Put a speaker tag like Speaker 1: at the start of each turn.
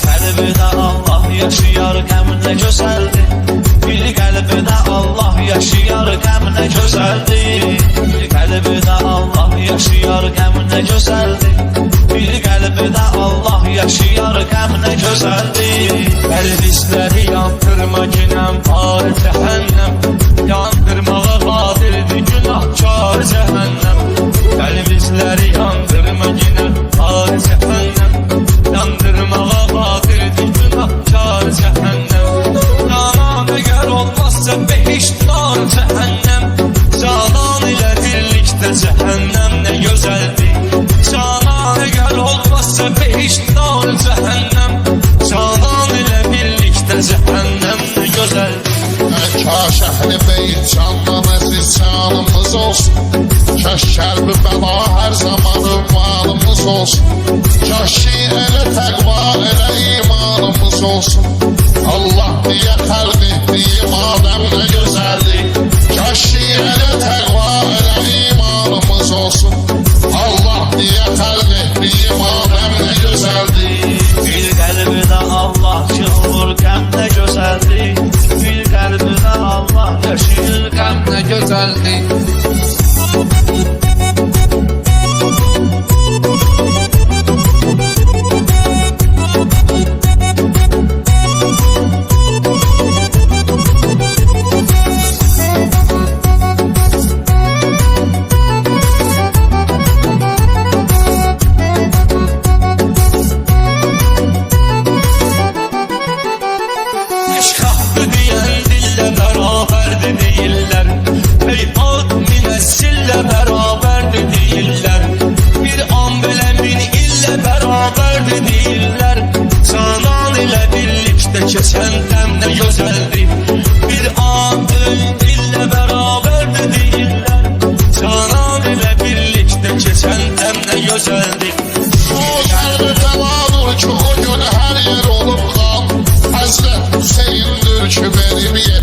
Speaker 1: qəlbdə Allah yaşayar, qəm nə gözəldir. Bir qəlbdə Allah yaşayar, qəm nə gözəldir. Bir qəlbdə Allah yaşayar, qəm nə gözəldir. Bir qəlbdə Allah yaşayar, qəm nə gözəldir. Qəlbisləri yandırma günəm, var cəhənnəm. Yandırmağa qadirdir günahkar cəhənnəm. Qəlbisləri yandırma günəm, var cəhənnəm. Yandırmağa qadirdir günahkar cəhənnəm. Canan əgər olmazsa behiştnar cəhənnəm. Canan ilə birlikdə cəhənnəm nə gözəldir. Canan əgər olmazsa behiştnar cəhənnəm. Canan ilə birlikdə cəhənnəm nə gözəldir.
Speaker 2: Kaş əhl-i beyt candan əziz canımız olsun. Kaş şərb-i bəla hər zaman ünvanımız olsun. Kaş ki elə təqva elə imanımız olsun. Allah diye xəlq etdiyi madəm nə gözəldir. Kaş ki elə təqva elə imanımız olsun. Allah diye xəlq etdiyi madəm nə gözəldir.
Speaker 1: Bir qəlbdə Allah çıxır, qəm nə gözəldir. Bir qəlbdə Allah yaşayır, qəm nə gözəldir. Keçən dəm nə gözəldir. Bir an illə bərabərdir deyirlər. Canan ilə birlikdə keçən dəm nə gözəldir.
Speaker 2: O qəlbi bəladır ki o gün hər yer olub qan. Həzrət Hüseyndir ki verib